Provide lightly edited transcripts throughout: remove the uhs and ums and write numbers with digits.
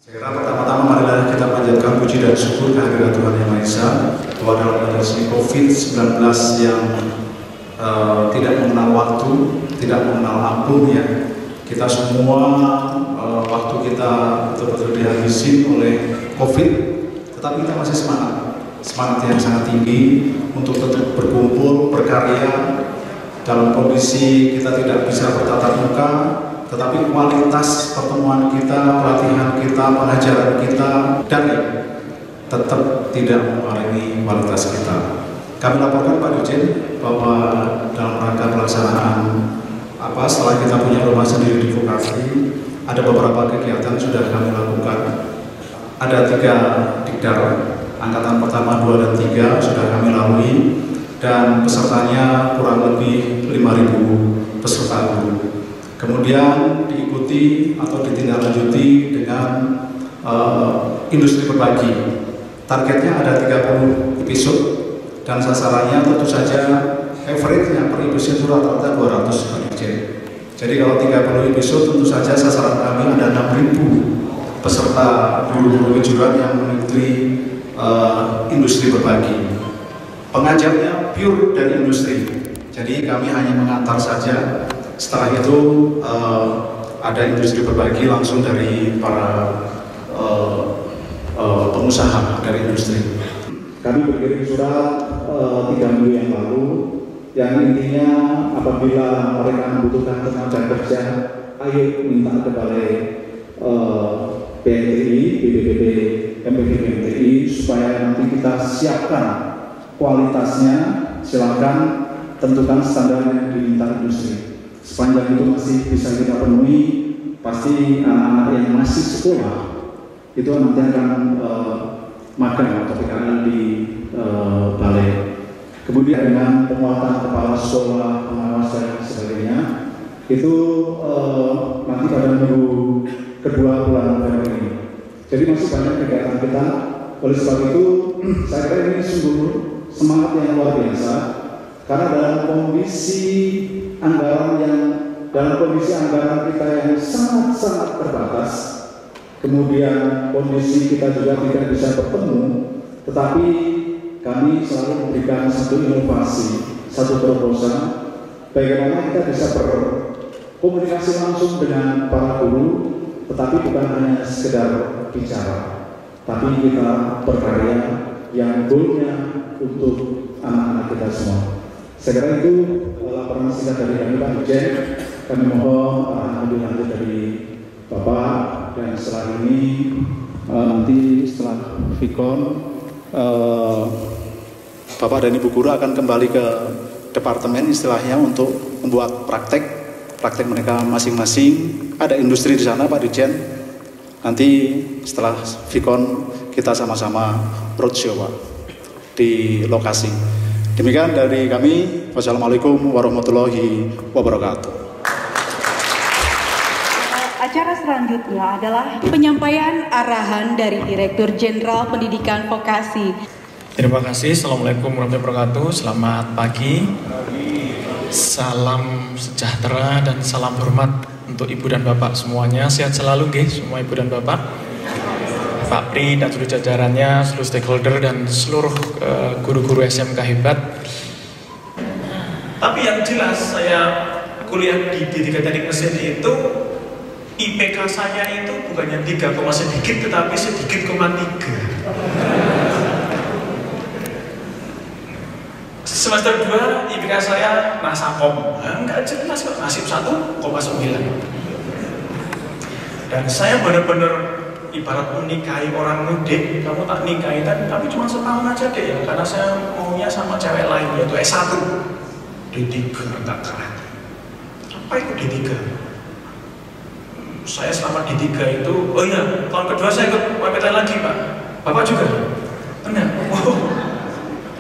Segera pertama-tama marilah kita panjatkan puji dan syukur kehadirat Tuhan Yang Maha Esa bahwa dalam kondisi COVID-19 yang tidak mengenal waktu, tidak mengenal ampun ya, kita semua waktu kita betul-betul dihabisin oleh COVID, tetapi kita masih semangat yang sangat tinggi untuk tetap berkumpul, berkarya dalam kondisi kita tidak bisa bertatap muka. Tetapi kualitas pertemuan kita, pelatihan kita, pengajaran kita, dan tetap tidak mengurangi kualitas kita. Kami laporkan Pak Dirjen bahwa dalam rangka pelaksanaan setelah kita punya rumah sendiri di vokasi, ada beberapa kegiatan sudah kami lakukan. Ada 3 dikdar, angkatan pertama, 2, dan 3 sudah kami lalui, dan pesertanya kurang lebih 5.000 peserta guru. Kemudian diikuti atau ditindaklanjuti dengan industri berbagi. Targetnya ada 30 episode dan sasarannya tentu saja average-nya per episode itu rata-rata 200 Pak Dirjen. Jadi kalau 30 episode tentu saja sasaran kami ada 6.000 peserta guru-guru kejuruan yang mengikuti industri berbagi. Pengajarnya pure dari industri. Jadi kami hanya mengantar saja. Setelah itu ada industri berbagi langsung dari para pengusaha dari industri. Kami berkirim surat 3 minggu yang lalu yang intinya apabila mereka membutuhkan tenaga kerja, ayo minta kepada BNTI, BPBD, MPBNTI supaya nanti kita siapkan kualitasnya. Silakan tentukan standar yang diminta industri. Sepanjang itu masih bisa kita penuhi, pasti anak-anak yang masih sekolah itu nanti akan magang atau PKL di balai. Kemudian dengan penguatan kepala sekolah, pengawas dan sebagainya, itu nanti pada minggu kedua bulan November ini. Jadi masih banyak kegiatan kita. Oleh sebab itu, saya kira ini sungguh semangat yang luar biasa. Karena dalam kondisi anggaran kita yang sangat terbatas, kemudian kondisi kita juga tidak bisa bertemu, tetapi kami selalu memberikan satu inovasi, satu terobosan, bagaimana kita bisa berkomunikasi langsung dengan para guru, tetapi bukan hanya sekedar bicara, tapi kita berkarya yang goalnya untuk anak-anak kita semua. Saya kira itu laporan singkat dari kami Pak Dirjen. Kami mohon lebih lanjut dari Bapak, dan setelah ini nanti setelah Vikon Bapak dan Ibu Guru akan kembali ke departemen istilahnya untuk membuat praktek mereka masing-masing. Ada industri di sana Pak Dirjen. Nanti setelah Vikon kita sama-sama roadshow Pak di lokasi. Demikian dari kami. Wassalamualaikum warahmatullahi wabarakatuh. Acara selanjutnya adalah penyampaian arahan dari Direktur Jenderal Pendidikan Vokasi. Terima kasih. Assalamualaikum warahmatullahi wabarakatuh. Selamat pagi. Salam sejahtera dan salam hormat untuk Ibu dan Bapak semuanya. Sehat selalu nggih semua Ibu dan Bapak. Pak Pri dan seluruh jajarannya, seluruh stakeholder dan seluruh guru-guru SMK hebat. Tapi yang jelas saya kuliah di D3 Teknik Mesin itu IPK saya itu bukannya 3, sedikit tetapi sedikit, 3. Semester 2 IPK saya nasakom, enggak jelas kok, nasib 1,9. Dan saya benar-benar ibarat menikahi orang mudik, kamu tak nikahi tapi cuma setahun aja deh ya, karena saya maunya sama cewek lain yaitu S1, D3 enggak keren. Apa itu D3? Saya selama D3 itu, oh iya, tahun kedua saya ikut PPTN lagi Pak. Bapak juga? Benar?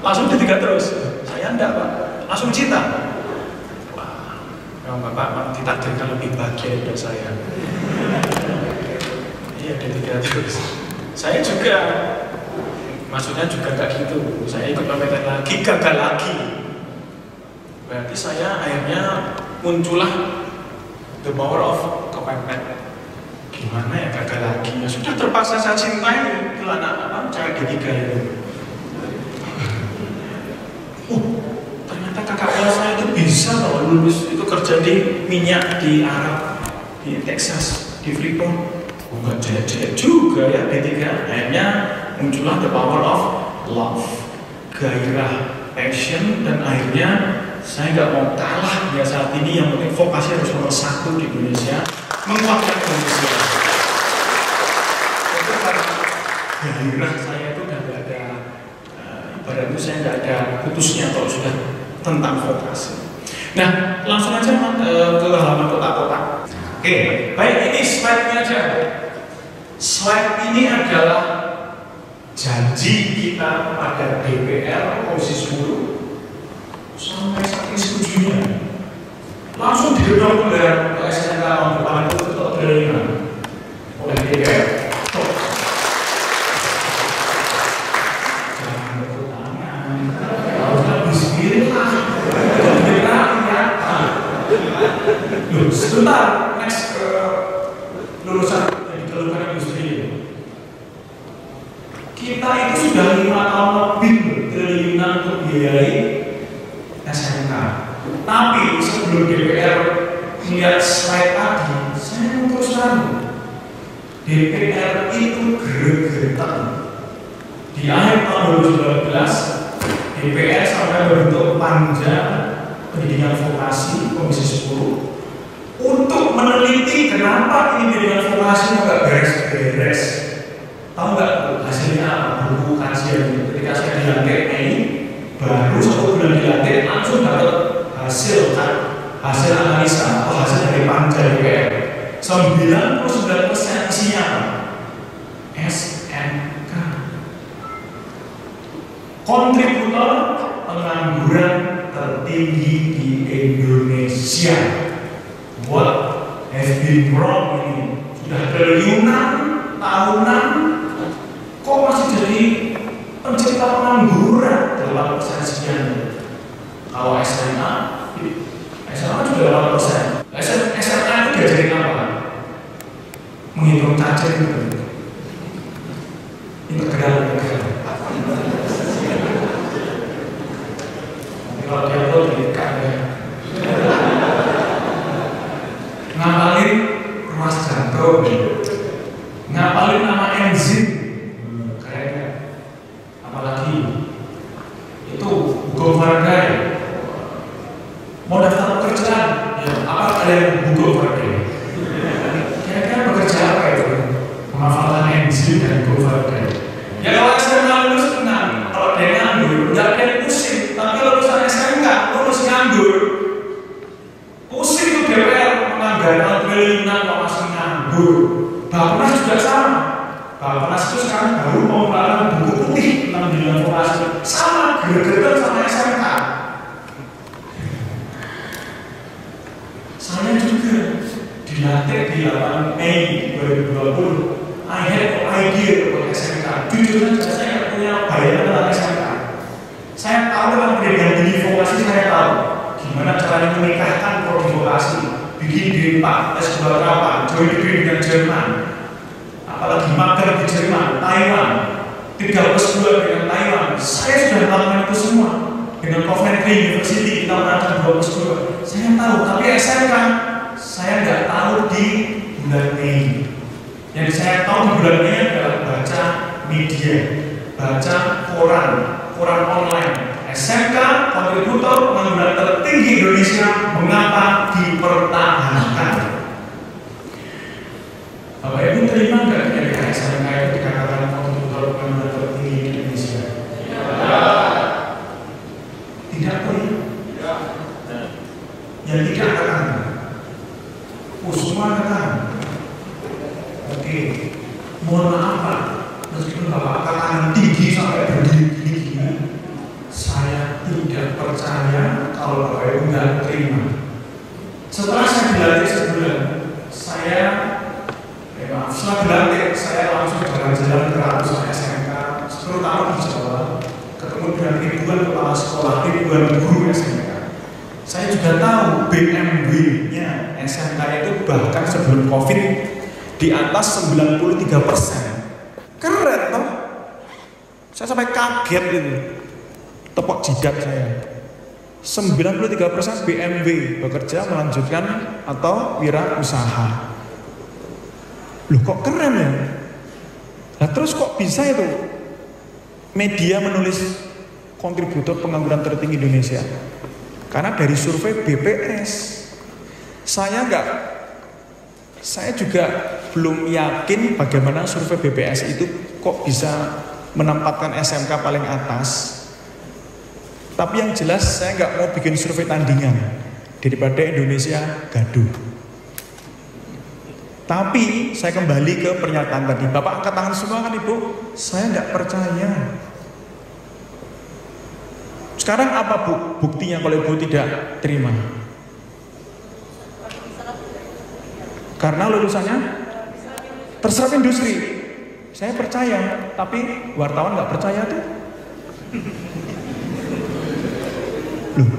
Langsung D3 terus? Saya enggak Pak, langsung cinta. Wah, Bapak ditakdirkan lebih bahagia dari saya. Iya, D3 terus. Saya juga, maksudnya juga gak gitu. Saya ikut PPTN lagi, gagal lagi. Berarti saya akhirnya muncullah the power of kepepet. gimana ya, gagal lagi. Ya sudah, terpaksa saya cintai itu anak cewek ketiga itu. Ternyata kakak kelas saya itu bisa loh lulus itu kerja di minyak di Arab, di Texas, di Freeport. Enggak jelek-jelek juga ya D3. Akhirnya muncullah the power of love, gairah, passion, dan akhirnya saya nggak mau kalah ya saat ini. Yang penting vokasi harus nomor 1 di Indonesia, menguatkan Indonesia. Itu karena gairah saya itu udah nggak ada, ibarat itu saya nggak ada putusnya kalau sudah tentang vokasi. Nah, langsung aja ke halaman kotak-kotak. Oke, baik, ini slide-nya aja. Slide ini adalah janji kita pada DPR Komisi 10 sampai saking setujunya. Langsung didorong oleh SNK tahun depan itu triliunan oleh DPR. Jangan tepuk tangan, harusnya bismillah. Loh, sebentar, next lulusan yang dikeluhkan industri. Kita itu sudah 5 tahun lebih triliunan untuk biayai SMK. Tapi sebelum DPR melihat slide tadi, saya mau terus terang, DPR itu gregetan. Di akhir tahun 2019, DPR sampai membentuk panja pendidikan vokasi Komisi 10 untuk meneliti kenapa ini pendidikan vokasi nggak beres-beres. Tahu nggak hasilnya apa? Buku kajian ketika saya dilantik Mei, baru 1 bulan dilantik langsung dapat hasil analisa atau hasil dari panja DPR. 99% isinya apa? SMK. Kontributor pengangguran tertinggi di Indonesia. What has been wrong ini? Sudah triliunan tahunan, kok masih jadi pencipta pengangguran 8% sekian. Kalau SMA juga 8%. SMA itu diajarin apa? Menghitung cacing itu. Integral. Kalau dia tuh diikat ya. Ngapalin ruas jantung, ngapalin nama enzim, keren. Apalagi itu hukum Faraday. Mau daftar pekerjaan, ya apa ada yang hukum Faraday? Kira-kira bekerja apa itu? Menghafalkan enzim dan hukum Faraday. Ya kalau SMK lulus tenang, kalau dia nganggur, nggak ada yang pusing. Tapi kalau lulusan SMK lulus nganggur, pusing itu DPR menganggarkan triliunan kok masih nganggur. Bappenas juga sama. Bappenas itu sekarang baru mau mengeluarkan buku putih tentang pendidikan vokasi. Sama, gregetan sama SMK. Saya juga dilantik di 8 Mei 2020. I had no idea about SMK. Jujur saja saya nggak punya bayangan tentang SMK. Saya tahu tentang pendidikan tinggi vokasi, saya tahu gimana caranya menikahkan prodi vokasi, bikin D4, S2 berapa, join degree dengan Jerman, apalagi magang di Jerman, Taiwan, 3+2 dengan Taiwan. Saya sudah melakukan itu semua dengan Coventry University, kita melakukan 2+2. Saya tahu, tapi SMK saya nggak tahu di bulan Mei. Yang saya tahu di bulan Mei adalah baca media, baca koran online. SMK kontributor pengangguran tertinggi Indonesia, mengapa dipertahankan? Bapak Ibu terima nggak dari SMK itu dikatakan kontributor pengangguran tertinggi di Indonesia? Ya. Tidak pun. Ya. Yang tidak katakan. Semua katakan. Oke. Mohon maaf Pak, meskipun Bapak katakan tinggi sampai berdiri gini-gini, saya tidak percaya kalau Bapak Ibu nggak terima. Setelah saya dilantik sebulan, setelah dilantik, saya langsung jalan-jalan ke ratusan SMK, terutama di Jawa, ketemu dengan ribuan kepala sekolah, ribuan guru SMK. Saya juga tahu BMW-nya SMK itu bahkan sebelum COVID di atas 93%. Keren toh? Saya sampai kaget itu. Tepuk jidat saya. 93% BMW bekerja melanjutkan atau wirausaha. Loh kok keren ya? Nah terus kok bisa itu media menulis kontributor pengangguran tertinggi Indonesia? Karena dari survei BPS. Saya juga belum yakin bagaimana survei BPS itu kok bisa menempatkan SMK paling atas. Tapi yang jelas saya nggak mau bikin survei tandingan daripada Indonesia gaduh. Tapi saya kembali ke pernyataan tadi. Bapak angkat tangan semua kan Ibu? Saya nggak percaya. Sekarang apa buktinya kalau Ibu tidak terima? Karena lulusannya terserap industri. Saya percaya, tapi wartawan nggak percaya tuh. Loh,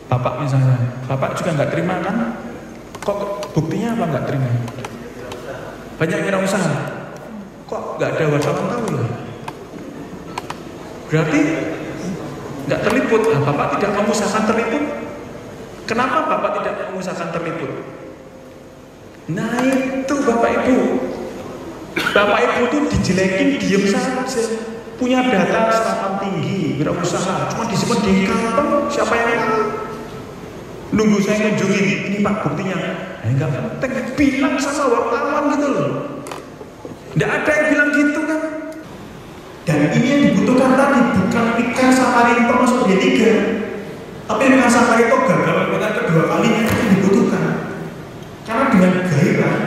Bapak misalnya, Bapak juga nggak terima kan? Kok buktinya apa nggak terima? Banyak wirausaha, kok nggak ada wartawan tahu ya? Berarti nggak terliput. Nah, Bapak tidak mengusahakan terliput. Kenapa Bapak tidak mengusahakan terliput? Nah itu Bapak Ibu. Bapak Ibu tuh dijelekin diem saja. Punya data serapan tinggi wirausaha, cuma disimpan di kantong. Siapa yang tahu? Nunggu saya kunjungi, ini Pak buktinya. Enggak penting, bilang sama wartawan gitu loh. Nggak ada yang bilang gitu kan. Dan ini yang dibutuhkan tadi bukan Mika Saparito masuk D3, tapi Mika Saparito gagal pada kedua kalinya itu dibutuhkan. Karena dengan gairah,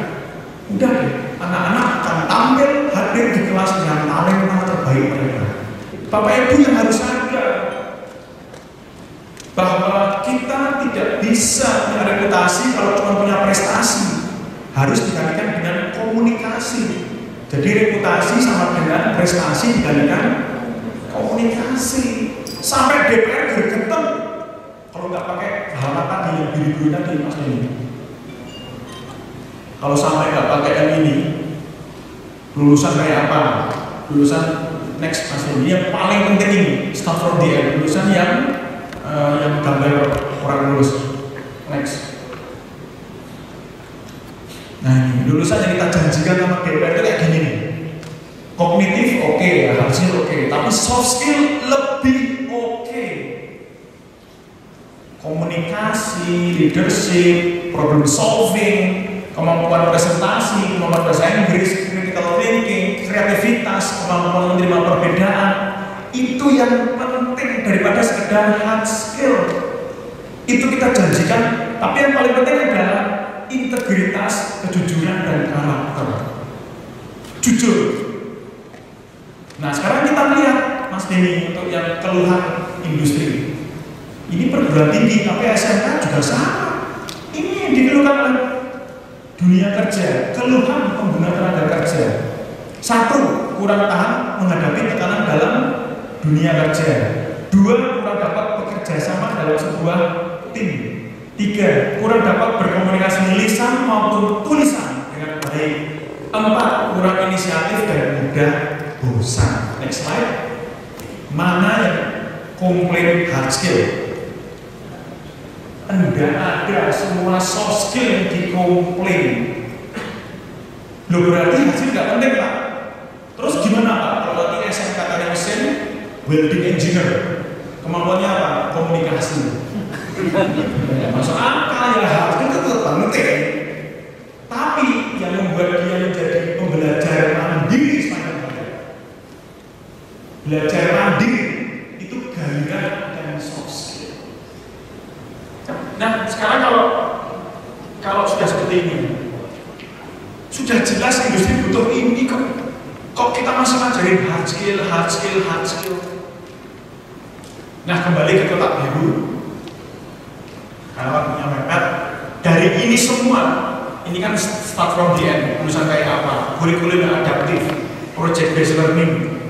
udah deh, anak-anak akan tampil hadir di kelas yang paling terbaik mereka. Bapak Ibu yang harus sadar bahwa kita tidak bisa punya reputasi kalau cuma punya prestasi. Harus dikalikan dengan komunikasi. Jadi reputasi sama dengan prestasi dikalikan komunikasi. Sampai DPR gergetan kalau nggak pakai halaman tadi yang biru-biru tadi Mas ini. Kalau sampai nggak pakai yang ini, lulusan kayak apa? Lulusan next Mas ini yang paling penting ini, start from the end. Lulusan yang gambar orang lulus next. Nah ini lulusan yang kita janjikan sama DPR itu kayak gini nih. Kognitif oke, hasil oke, tapi soft skill lebih oke. Komunikasi, leadership, problem solving, kemampuan presentasi, kemampuan bahasa Inggris, critical thinking, kreativitas, kemampuan menerima perbedaan, itu yang penting daripada sekedar hard skill. Itu kita janjikan, tapi yang paling penting adalah integritas, kejujuran, dan karakter. Jujur. Nah sekarang kita lihat Mas Denny untuk yang keluhan industri. Ini perguruan tinggi, tapi SMK juga sama. Ini yang dikeluhkan oleh dunia kerja, keluhan pengguna tenaga kerja. Satu, kurang tahan menghadapi tekanan dalam dunia kerja. Dua, kurang dapat bekerja sama dalam sebuah tim. Tiga, kurang dapat berkomunikasi lisan maupun tulisan dengan baik. Empat, kurang inisiatif dan mudah bosan. Next slide. Mana yang komplain hard skill? Enggak ada, semua soft skill yang dikomplain. Loh berarti hasil nggak penting Pak. Terus gimana Pak? Kalau nanti SMK teknik mesin, welding engineer, kemampuannya apa? Komunikasi. Masuk akal ya, harus itu tetap penting. Tapi yang membuat dia menjadi pembelajar mandiri sepanjang hayat. Belajar mandiri itu gairah dan soft skill. Nah sekarang kalau sudah seperti ini, sudah jelas industri butuh ini kok kita masih ngajarin hard skill, hard skill, hard skill. Nah kembali ke kotak biru. Kalau punya mepet dari ini semua, ini kan start from the end, lulusan kayak apa, kurikulum yang adaptif, project based learning,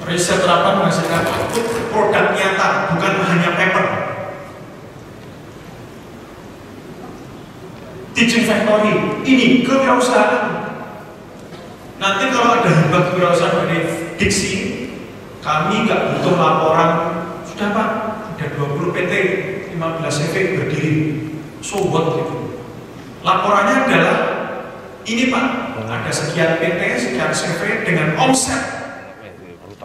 riset terapan menghasilkan output produk nyata, bukan hanya paper. Teaching factory, ini kewirausahaan. keberhasilan dari diksi, kami nggak butuh laporan. Sudah Pak, ada 20 PT, 15 CV berdiri. So what gitu. Laporannya adalah ini Pak, ada sekian PT, sekian CV dengan omset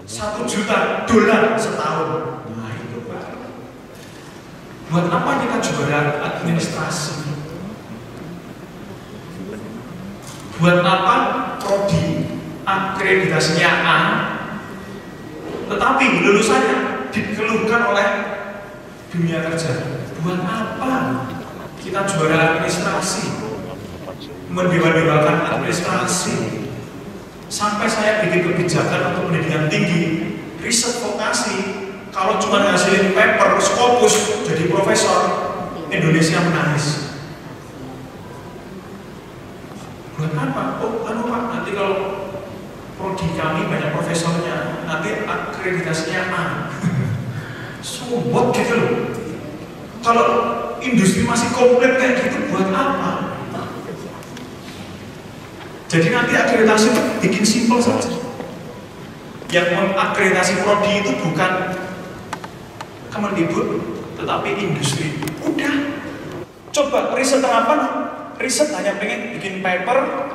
$1 juta setahun. Nah itu Pak. Buat apa kita juara administrasi? Buat apa prodi akreditasinya A, tetapi lulusannya dikeluhkan oleh dunia kerja? Buat apa kita juara administrasi, mendewa-dewakan administrasi? Sampai saya bikin kebijakan untuk pendidikan tinggi, riset vokasi, kalau cuma ngasilin paper, Scopus, jadi profesor, Indonesia menangis. Buat apa? Oh, anu Pak, nanti kalau prodi kami banyak profesornya, nanti akreditasinya A. So what gitu loh. Kalau industri masih komplit kayak gitu, buat apa? Jadi nanti akreditasi itu bikin simpel saja. Yang mengakreditasi prodi itu bukan Kemendikbud, tetapi industri. Udah. Coba riset terapan. Riset hanya pengen bikin paper.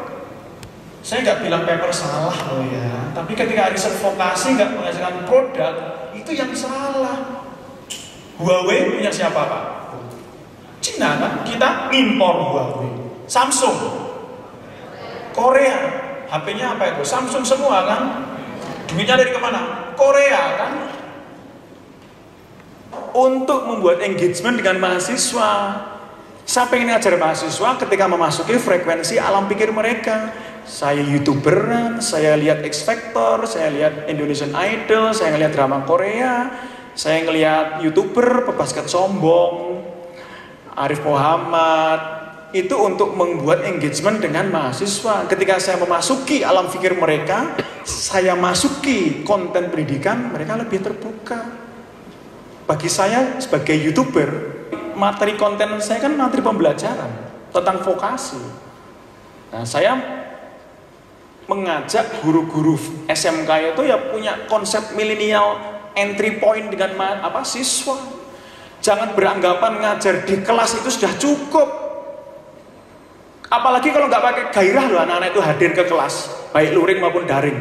Saya nggak bilang paper salah loh ya, tapi ketika riset vokasi nggak menghasilkan produk, itu yang salah. Huawei punya siapa Pak? Cina kan? Kita impor Huawei. Samsung, Korea, HP-nya apa itu? Samsung semua kan? Duitnya dari kemana? Korea kan? Untuk membuat engagement dengan mahasiswa. Saya pengen ngajar mahasiswa ketika memasuki frekuensi alam pikir mereka. Saya YouTuberan, saya lihat X Factor, saya lihat Indonesian Idol, saya ngeliat drama Korea, saya ngeliat YouTuber pebasket sombong, Arif Muhammad. Itu untuk membuat engagement dengan mahasiswa. Ketika saya memasuki alam pikir mereka, saya masuki konten pendidikan, mereka lebih terbuka. Bagi saya sebagai YouTuber, materi konten saya kan materi pembelajaran tentang vokasi. Nah, saya mengajak guru-guru SMK itu ya punya konsep milenial entry point dengan siswa. Jangan beranggapan ngajar di kelas itu sudah cukup. Apalagi kalau nggak pakai gairah loh anak-anak itu hadir ke kelas, baik luring maupun daring.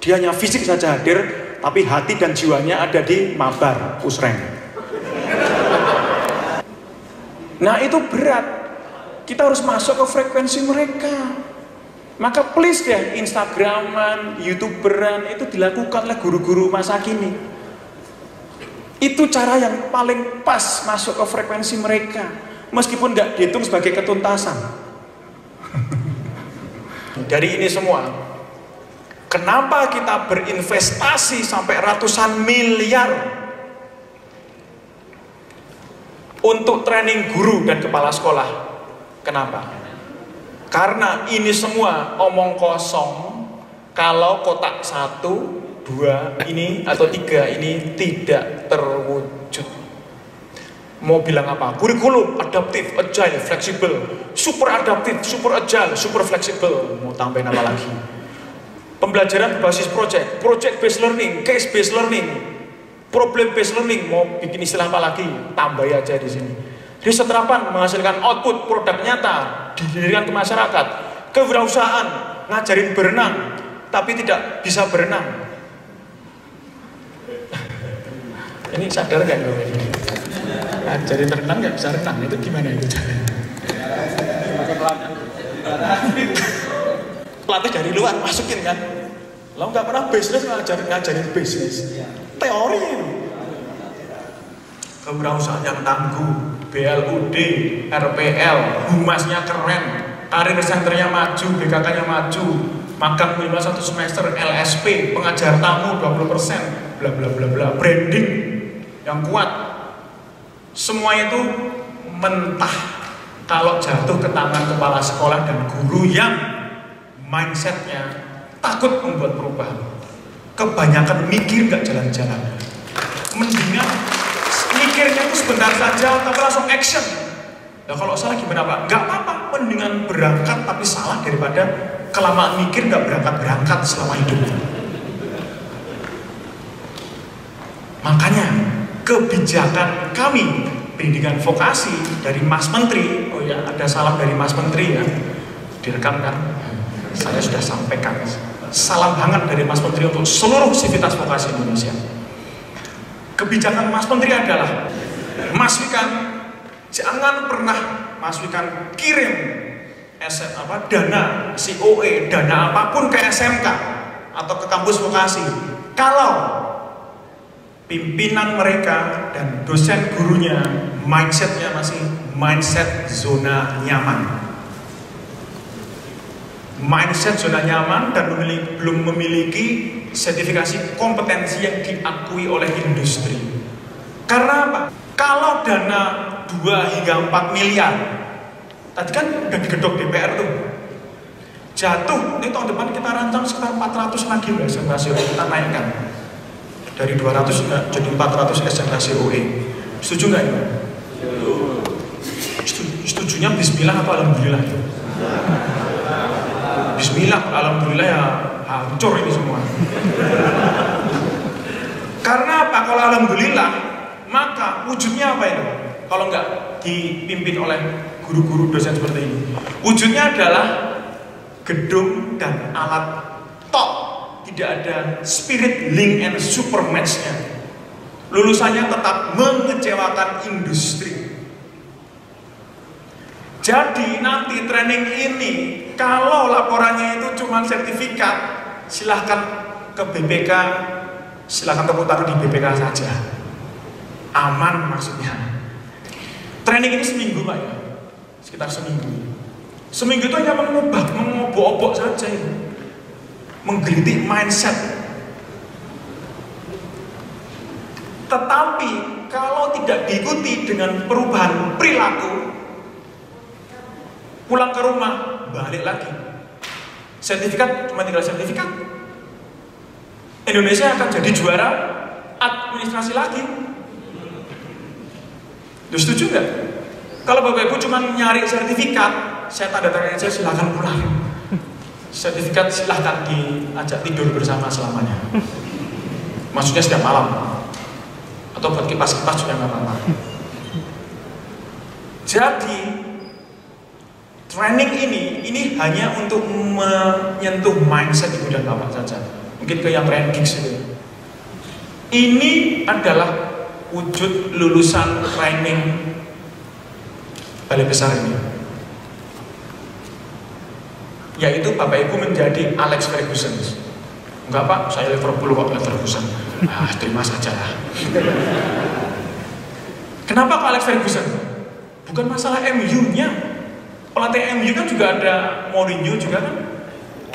Dia hanya fisik saja hadir, tapi hati dan jiwanya ada di mabar, usreng. Nah itu berat. Kita harus masuk ke frekuensi mereka. Maka please deh, Instagraman, YouTuberan itu dilakukan oleh guru-guru masa kini. Itu cara yang paling pas masuk ke frekuensi mereka. Meskipun nggak dihitung sebagai ketuntasan. Dari ini semua, kenapa kita berinvestasi sampai ratusan miliar untuk training guru dan kepala sekolah? Kenapa? Karena ini semua omong kosong kalau kotak 1, 2 ini atau 3 ini tidak terwujud. Mau bilang apa? Kurikulum adaptif, agile, fleksibel, super adaptif, super agile, super fleksibel. Mau tambahin apa lagi? Pembelajaran berbasis project, project based learning, case based learning, problem based learning. Mau bikin istilah apa lagi? Tambah aja di sini. Riset terapan menghasilkan output produk nyata, didirikan ke masyarakat. Kewirausahaan, ngajarin berenang, tapi tidak bisa berenang. Ini sadar nggak loh ini? Ngajarin renang nggak bisa renang, itu gimana itu? Pelatih dari luar masukin kan? Lo nggak pernah bisnis ngajarin bisnis, teori itu. Kewirausahaan yang tangguh, BLUD, RPL, humasnya keren, karir senternya maju, BKK-nya maju, magang minimal 1 semester, LSP, pengajar tamu 20%, bla bla bla bla, branding yang kuat. Semua itu mentah kalau jatuh ke tangan kepala sekolah dan guru yang mindsetnya takut membuat perubahan. Kebanyakan mikir gak jalan-jalan. Mendingan mikirnya itu sebentar saja tapi langsung action. Nah kalau salah gimana Pak? Gak apa-apa, mendingan berangkat tapi salah daripada kelamaan mikir nggak berangkat-berangkat selama hidupnya. Makanya kebijakan kami pendidikan vokasi dari Mas Menteri, oh ya ada salam dari Mas Menteri ya, direkam kan? Saya sudah sampaikan salam hangat dari Mas Menteri untuk seluruh sivitas vokasi Indonesia. Kebijakan Mas Menteri adalah Mas Wikan jangan pernah Mas Wikan kirim dana COE, dana apapun ke SMK atau ke kampus vokasi kalau pimpinan mereka dan dosen gurunya mindsetnya masih mindset zona nyaman. Mindset zona nyaman dan belum memiliki sertifikasi kompetensi yang diakui oleh industri. Karena apa? Kalau dana 2 hingga 4 miliar tadi kan udah digedok DPR tuh, jatuh, ini tahun depan kita rancang sekitar 400 lagi SMK COE, kita naikkan dari 200 jadi 400 SMK COE. Setuju nggak ya? Setujunya bismillah atau alhamdulillah? Bismillah, alhamdulillah ya hancur ini semua. Karena apa? Kalau alhamdulillah, maka wujudnya apa itu? Kalau nggak dipimpin oleh guru-guru dosen seperti ini, wujudnya adalah gedung dan alat tok, tidak ada spirit link and super match-nya. Lulusannya tetap mengecewakan industri. Jadi nanti training ini kalau laporannya itu cuma sertifikat, silahkan ke BPK, silahkan tepuk tangan di BPK saja. Aman maksudnya. Training ini seminggu Pak ya, sekitar seminggu. Seminggu itu hanya mengobok-obok saja itu, menggelitik mindset. Tetapi kalau tidak diikuti dengan perubahan perilaku, pulang ke rumah, balik lagi. Sertifikat, cuma tinggal sertifikat. Indonesia akan jadi juara administrasi lagi. Lu setuju nggak? Kalau Bapak Ibu cuma nyari sertifikat, saya tanda tangan aja silahkan pulang. Sertifikat silahkan diajak tidur bersama selamanya. Maksudnya setiap malam. Atau buat kipas-kipas juga nggak apa-apa. Jadi training ini hanya untuk menyentuh mindset ibu dan bapak saja. Mungkin ke yang training gigs itu. Ini adalah wujud lulusan training Balai Besar ini. Yaitu Bapak Ibu menjadi Alex Ferguson. Enggak Pak, saya Liverpool kok Ferguson. Terima saja lah. Kenapa Pak Alex Ferguson? Bukan masalah MU-nya. Pelatih MU kan juga ada Mourinho juga kan.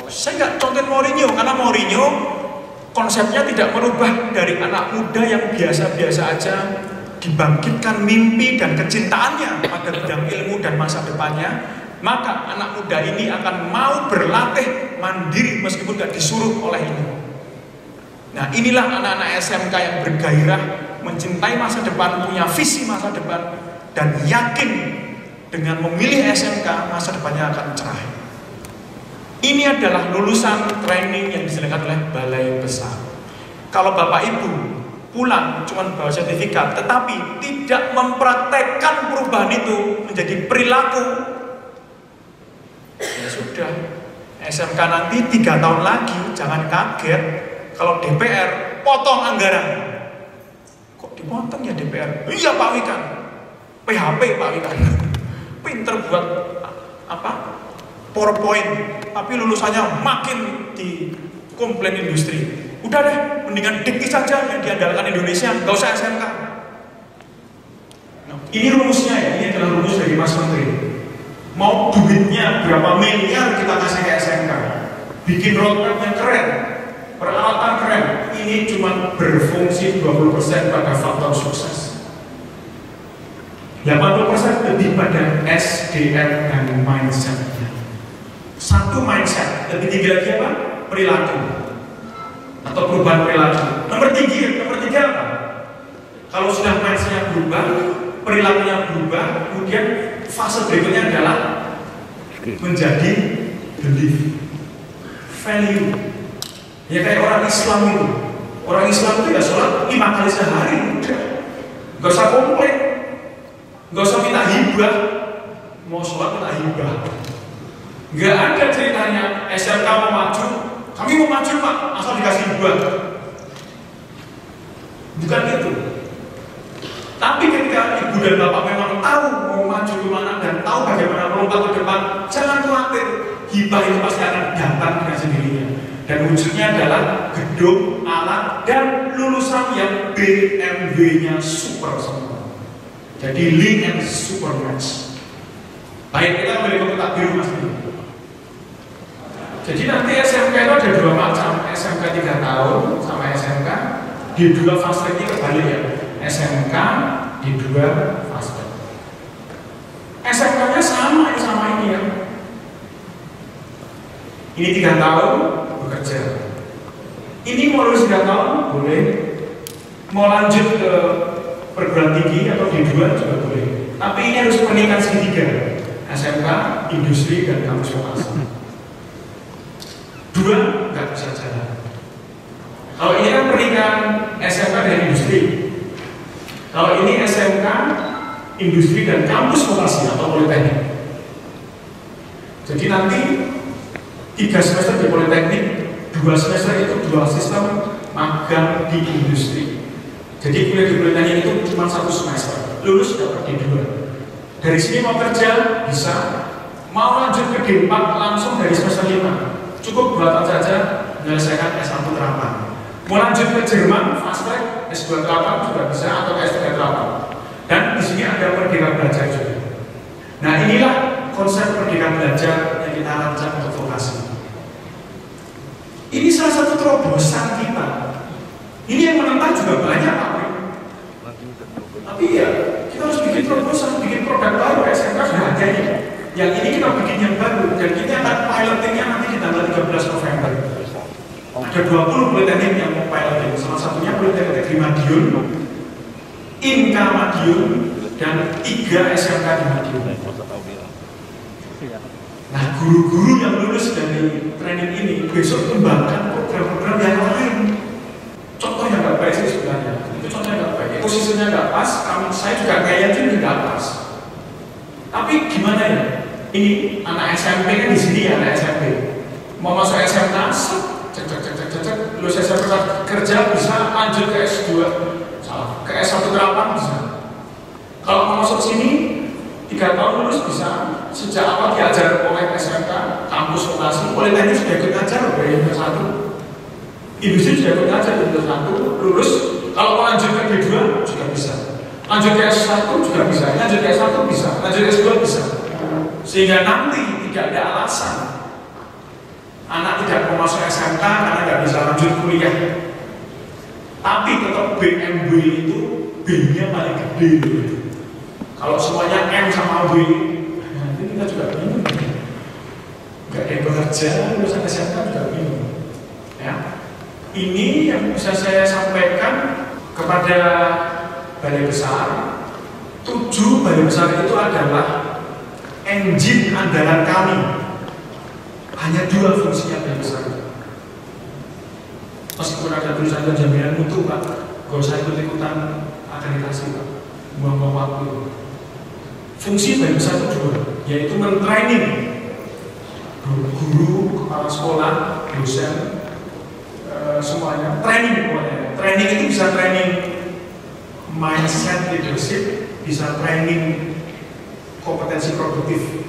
Saya nggak contohin Mourinho karena Mourinho konsepnya tidak merubah dari anak muda yang biasa-biasa aja dibangkitkan mimpi dan kecintaannya pada bidang ilmu dan masa depannya, maka anak muda ini akan mau berlatih mandiri meskipun nggak disuruh oleh ini. Nah inilah anak-anak SMK yang bergairah, mencintai masa depan, punya visi masa depan, dan yakin dengan memilih SMK masa depannya akan cerah. Ini adalah lulusan training yang diselenggarakan oleh Balai Besar. Kalau Bapak Ibu pulang cuma bawa sertifikat tetapi tidak mempraktekkan perubahan itu menjadi perilaku, ya sudah, SMK nanti 3 tahun lagi jangan kaget kalau DPR potong anggaran. Kok dipotong ya DPR? Iya Pak Wikan, PHP Pak Wikan. Pinter buat apa? PowerPoint, tapi lulusannya makin di komplain industri. Udah deh, mendingan Dikti saja yang diandalkan Indonesia, gak usah SMK. Nah, ini rumusnya ya, ini adalah rumus dari Mas Menteri. Mau duitnya berapa miliar kita kasih ke SMK, bikin roadmap yang keren, peralatan keren, ini cuma berfungsi 20% pada faktor sukses. 80% lebih pada SDM dan mindset-nya. Satu mindset, lebih tinggi lagi apa? Perilaku atau perubahan perilaku. Nomor tiga apa? Kalau sudah mindsetnya berubah, perilakunya berubah, kemudian fase berikutnya adalah menjadi belief. value. Ya kayak orang Islam itu. Orang Islam itu ya sholat 5 kali sehari, udah. Gak usah komplain, gak usah minta hibah. Mau sholat minta hibah. Gak ada ceritanya SMK mau maju, kami mau maju Pak, asal dikasih hibah. Bukan itu. Tapi ketika ibu dan bapak memang tahu mau maju kemana dan tahu bagaimana melompat ke depan, jangan khawatir, hibah itu pasti akan datang dengan sendirinya. Dan wujudnya adalah gedung, alat, dan lulusan yang BMW-nya super semua. Jadi link and super match. Baik, kita kembali ke kotak biru Mas. Jadi nanti SMK itu ada 2 macam, SMK 3 tahun sama SMK di 2 fast track ini kebalik ya. SMK di 2 fast track. SMK-nya sama ini ya. Ini 3 tahun bekerja. Ini mau lulus 3 tahun boleh. Mau lanjut ke perguruan tinggi atau D2 juga boleh. Tapi ini harus pernikahan segitiga. SMK, industri, dan kampus vokasi. 2 nggak bisa jalan. Kalau ini kan pernikahan SMK dan industri. Kalau ini SMK, industri, dan kampus vokasi atau politeknik. Jadi nanti 3 semester di politeknik, 2 semester itu 2 sistem magang di industri. Jadi kuliah di politeknik itu cuma 1 semester, lulus dapat D2. Dari sini mau kerja bisa, mau lanjut ke D4 langsung dari semester 5. Cukup buatan saja menyelesaikan S1 terapan. Mau lanjut ke Jerman, fast track, S2 terapan juga bisa atau S3 terapan. Dan di sini ada Merdeka Belajar juga. Nah inilah konsep Merdeka Belajar yang kita rancang untuk vokasi. Ini salah satu terobosan kita. Ini yang menentang juga banyak Pak. Tapi ya kita harus bikin terobosan, bikin produk baru. SMK sudah ada ya. Yang ini kita bikin yang baru dan kita akan pilotingnya nanti di tanggal 13 November. Ada 20 politeknik yang mau piloting. Salah satunya Politeknik Negeri Madiun, Inka Madiun, dan 3 SMK di Madiun. Nah, guru-guru yang lulus dari training ini besok kembangkan program-program yang lain. Contoh yang nggak baik sih sebenarnya. Itu contohnya nggak baik. Posisinya nggak pas. Saya juga kayaknya nggak pas. Tapi gimana ya? Ini anak SMP kan di sini ya, anak SMP. Mau masuk SMK, cek, lulus SMP kerja bisa lanjut ke S2, salah, ke S1 terapan bisa. Kalau mau masuk sini 3 tahun lulus bisa. Sejak awal diajar oleh SMK, kampus vokasi, politeknik sudah ikut ngajar dari yang ke-1. Industri sudah ikut ngajar dari yang ke-1, lulus. Kalau mau lanjut ke D2 juga bisa. Lanjut ke S1 juga bisa, lanjut ke S1 bisa, lanjut ke S2 bisa. Sehingga nanti tidak ada alasan anak tidak mau masuk SMK karena nggak bisa lanjut kuliah. Tapi tetap BMW itu B-nya paling gede. Kalau semuanya M sama B, nanti kita juga bingung. Nggak ada yang bekerja, lulusan SMK juga bingung. Ya. Ini yang bisa saya sampaikan kepada Balai Besar. 7 balai besar itu adalah engine andalan kami. Hanya 2 fungsinya balai besar. Meskipun ada tulisan jaminan mutu Pak, gak usah ikut-ikutan akreditasi Pak, buang-buang waktu. Fungsi balai besar itu 2, yaitu men-training guru, kepala sekolah, dosen, semuanya. Training pokoknya. Training itu bisa training mindset leadership, bisa training kompetensi produktif.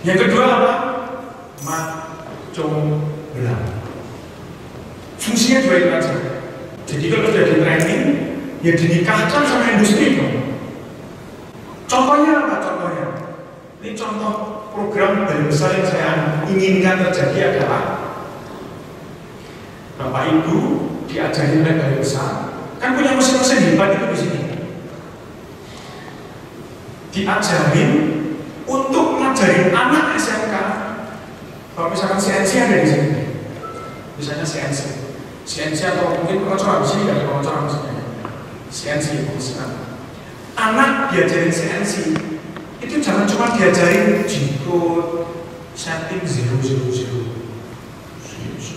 Yang kedua apa? Belang. Fungsinya 2 itu aja. Jadi kalau sudah di training, ya dinikahkan sama industri dong. Contohnya apa? Contohnya, ini contoh program Balai Besar yang saya inginkan terjadi adalah Bapak Ibu diajarin oleh Balai Besar. Kan punya mesin-mesin hebat itu di sini. Diajarin untuk ngajarin anak SMK. Kalau misalkan CNC ada di sini, misalnya CNC atau mungkin pengecoran di sini ada pengecoran di sini. CNC misalkan. Anak diajarin CNC itu jangan cuma diajarin G-code, setting 000.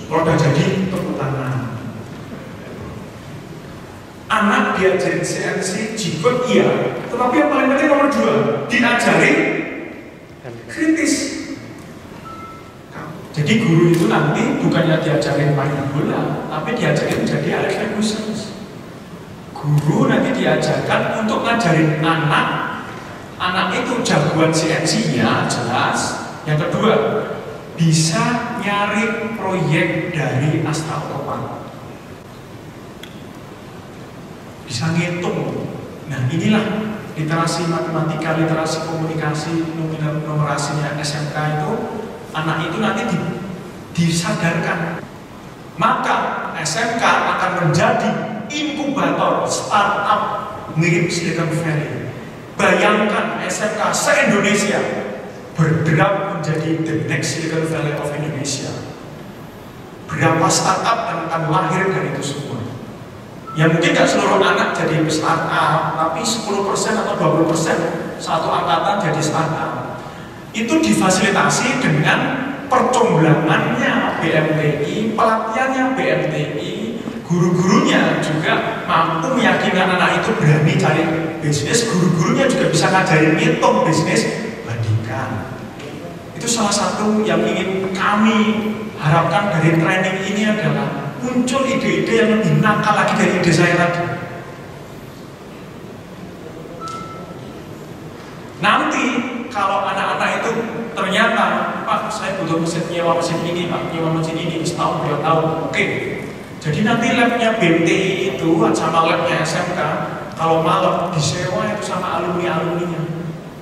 Kalau udah jadi, tepuk tangan. Anak diajarin CNC, jikut iya, tetapi yang paling penting nomor 2, diajarin kritis. Jadi guru itu nanti bukannya diajarin main bola, tapi diajarin menjadi Alex Ferguson. Guru nanti diajarkan untuk ngajarin anak itu jagoan CNC-nya jelas. Yang kedua, bisa nyari proyek dari Astagfirullah. Bisa ngitung. Nah inilah literasi matematika, literasi komunikasi, numerasinya SMK itu, anak itu nanti disadarkan. Maka SMK akan menjadi inkubator startup mirip Silicon Valley. Bayangkan SMK se-Indonesia bergerak menjadi the next Silicon Valley of Indonesia. Berapa startup yang akan lahir dari itu semua? Ya mungkin nggak seluruh anak jadi startup, tapi 10% atau 20% satu angkatan jadi startup. Itu difasilitasi dengan percomblangannya BMTI, pelatihannya BMTI, guru-gurunya juga mampu meyakinkan anak itu berani cari bisnis, guru-gurunya juga bisa ngajarin ngitung bisnis, bandingkan. Itu salah satu yang ingin kami harapkan dari training ini adalah muncul ide-ide yang lebih nakal lagi dari ide saya tadi. Nanti kalau anak-anak itu ternyata, Pak, saya butuh nyewa mesin ini, Pak, nyewa mesin ini setahun 2 tahun, oke. Jadi nanti labnya BMTI itu sama labnya SMK, kalau malam disewa itu sama alumni-alumninya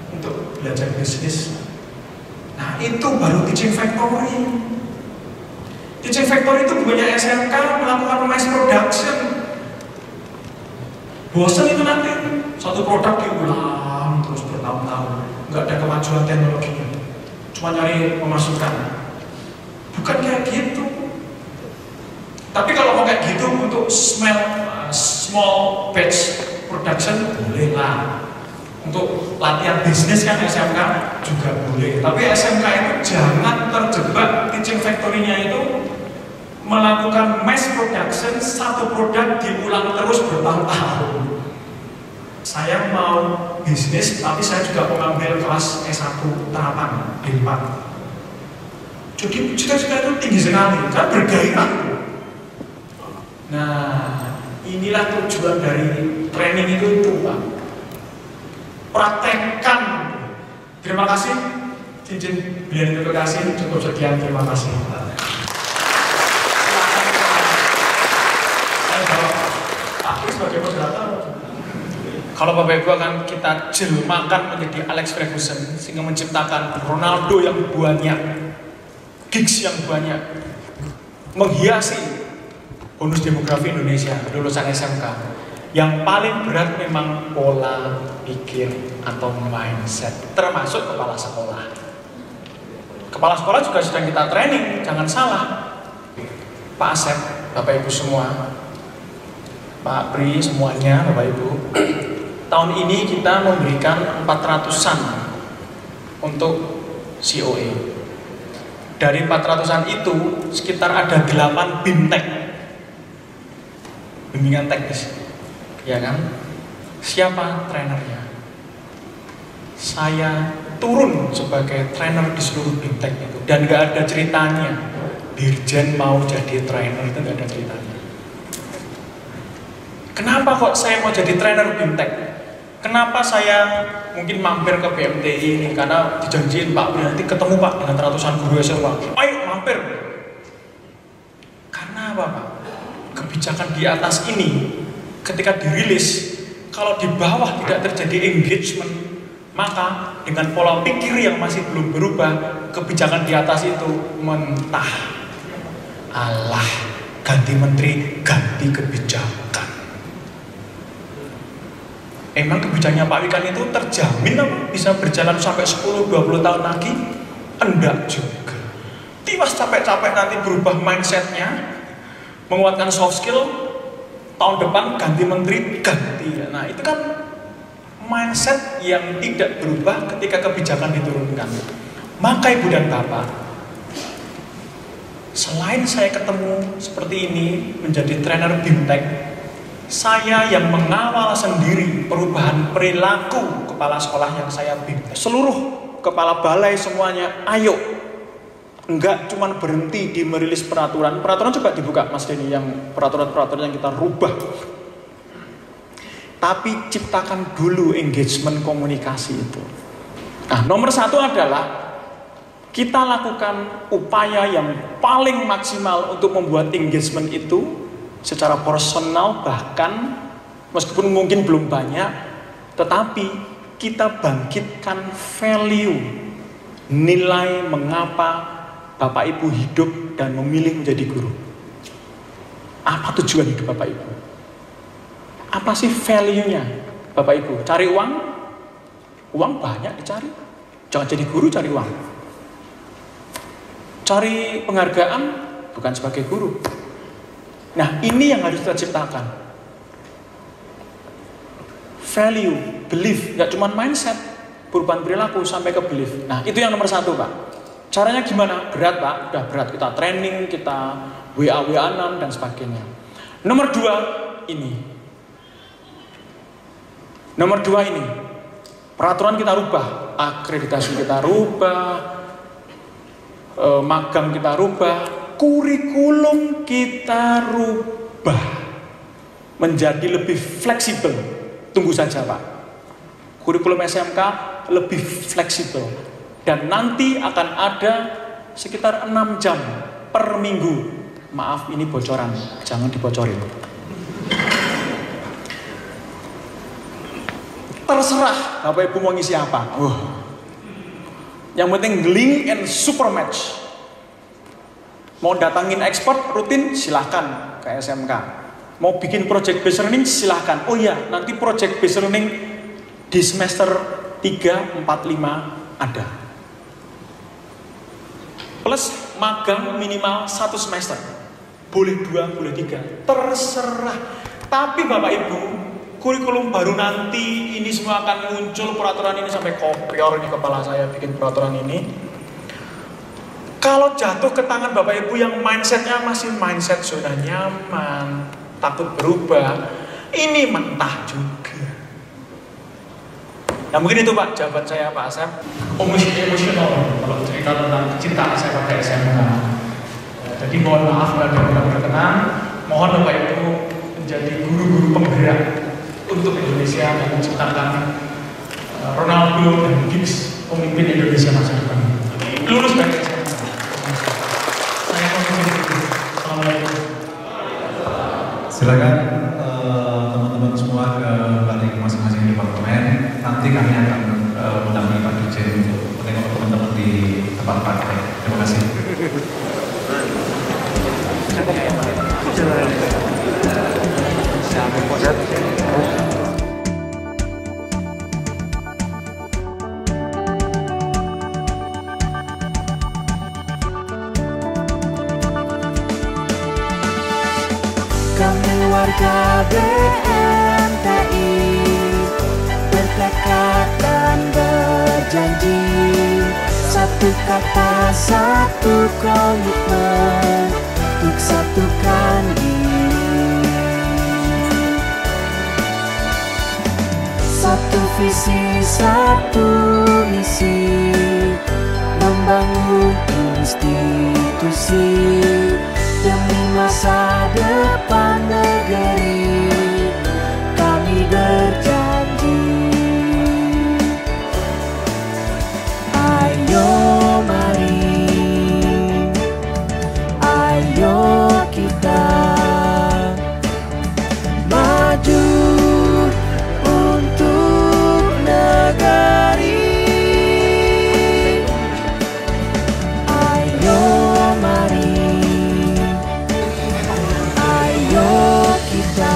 untuk belajar bisnis. Nah itu baru teaching factory. Teaching factory itu bukannya SMK melakukan mass production. Bosan itu nanti satu produk diulang terus bertahun-tahun, nggak ada kemajuan teknologinya, cuma nyari pemasukan. Bukan kayak gitu. Tapi kalau mau kayak gitu untuk small batch production boleh lah. Untuk latihan bisnis kan SMK juga boleh. Tapi SMK itu jangan terjebak teaching factory-nya itu melakukan mass production, satu produk diulang terus bertahun-tahun. Saya mau bisnis, tapi saya juga mengambil kelas S1 terapan D4. Jadi cita-cita itu tinggi sekali, kan bergairah. Nah, inilah tujuan dari training itu Pak. Praktekkan. Terima kasih. Cincin belian itu kasih, cukup sekian, terima kasih. Sebagai moderator, kalau Bapak Ibu akan kita jelmakan menjadi Alex Ferguson sehingga menciptakan Ronaldo yang banyak, gigs yang banyak, menghiasi bonus demografi Indonesia lulusan SMK. Yang paling berat memang pola pikir atau mindset, termasuk kepala sekolah. Kepala sekolah juga sedang kita training, jangan salah. Pak Asep, Bapak Ibu semua, Pak Pri, semuanya, Bapak Ibu, tahun ini kita memberikan 400-an untuk COE. Dari 400-an itu, sekitar ada 8 BIMTEK, bimbingan teknis, ya kan? Siapa trainernya? Saya turun sebagai trainer di seluruh BIMTEK itu, dan gak ada ceritanya. Dirjen mau jadi trainer itu gak ada ceritanya. Kenapa kok saya mau jadi trainer BIMTEK? Kenapa saya mungkin mampir ke BMTI ini? Karena dijanjiin Pak, nanti ketemu Pak dengan ratusan guru SMA. Ayo mampir. Karena apa Pak? Kebijakan di atas ini ketika dirilis, kalau di bawah tidak terjadi engagement, maka dengan pola pikir yang masih belum berubah, kebijakan di atas itu mentah. Allah, ganti menteri, ganti kebijakan. Emang kebijakannya Pak Wikan itu terjamin apa? Bisa berjalan sampai 10-20 tahun lagi? Enggak juga. Tiwas capek-capek nanti berubah mindsetnya, menguatkan soft skill, tahun depan ganti menteri, ganti. Nah itu kan mindset yang tidak berubah ketika kebijakan diturunkan. Maka Ibu dan Bapak, Selain saya ketemu seperti ini menjadi trainer BIMTEK, saya yang mengawal sendiri perubahan perilaku kepala sekolah yang saya BIMTEK. Seluruh kepala balai semuanya, ayo. Enggak cuma berhenti di merilis peraturan. Peraturan coba dibuka Mas Denny, yang peraturan-peraturan yang kita rubah. Tapi ciptakan dulu engagement komunikasi itu. Nah, nomor satu adalah kita lakukan upaya yang paling maksimal untuk membuat engagement itu secara personal, bahkan meskipun mungkin belum banyak, tetapi kita bangkitkan value, nilai mengapa Bapak Ibu hidup dan memilih menjadi guru. Apa tujuan hidup Bapak Ibu? Apa sih value-nya Bapak Ibu? Cari uang? Uang banyak dicari. Jangan jadi guru cari uang. Cari penghargaan bukan sebagai guru. Nah, ini yang harus kita ciptakan. Value, belief, nggak cuma mindset, perubahan perilaku sampai ke belief. Nah, itu yang nomor satu, Pak. Caranya gimana? Berat, Pak. Udah berat. Kita training, kita WA-WA-an dan sebagainya. Nomor dua ini. Nomor dua ini. Peraturan kita rubah, akreditasi kita rubah, magang kita rubah, kurikulum kita rubah menjadi lebih fleksibel. Tunggu saja, Pak. Kurikulum SMK lebih fleksibel dan nanti akan ada sekitar 6 jam per minggu. Maaf, ini bocoran, jangan dibocorin. Terserah Bapak Ibu mau ngisi apa. Yang penting link and super match. Mau datangin expert rutin silahkan ke SMK. Mau bikin project based learning silahkan. Oh iya, nanti project based learning di semester 3, 4, 5 ada. Plus magang minimal 1 semester. Boleh 2, boleh 3. Terserah. Tapi Bapak Ibu, kurikulum baru nanti ini semua akan muncul, peraturan ini sampai kopior di kepala saya bikin peraturan ini. Kalau jatuh ke tangan Bapak Ibu yang mindsetnya masih mindset zona nyaman, takut berubah, ini mentah juga. Nah mungkin itu Pak jawaban saya Pak Asep. Emosional kalau cerita tentang kecintaan saya pada SMK. Jadi mohon maaf kalau ada yang berkenan, mohon Bapak Ibu menjadi guru-guru penggerak untuk Indonesia dan menciptakan Ronaldo dan Giggs pemimpin Indonesia masa depan. Lulus dari SMK. Saya mau menjadi Assalamualaikum. Silakan teman-teman semua ke balik masing-masing departemen. Nanti kami akan mendampingi Pak Dirjen untuk menengok teman-teman di tempat praktek. Terima kasih. Kami warga BMTI bertekad dan berjanji, satu kata, satu komitmen untuk satukan diri. Satu visi, satu misi, membangun institusi demi masa depan negeri. Kami berjanji, ayo mari, ayo kita maju untuk negeri. Ayo mari, ayo kita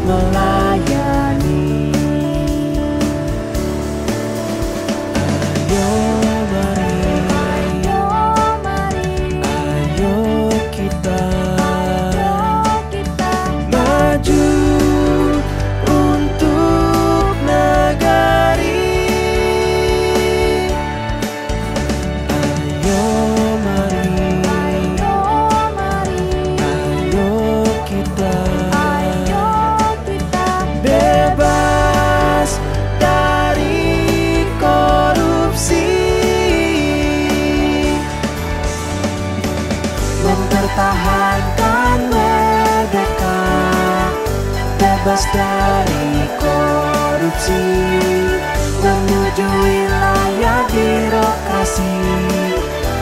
melayani. Ayo kita maju untuk negari. Ayo mari, ayo kita bebas dari korupsi, mempertahankan merdeka, bebas dari korupsi, menuju wilayah birokrasi,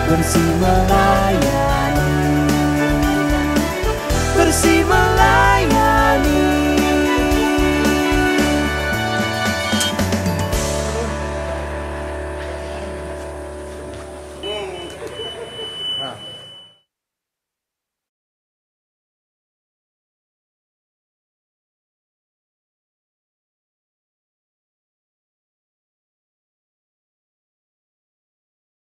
bersih melayani, bersih melayani.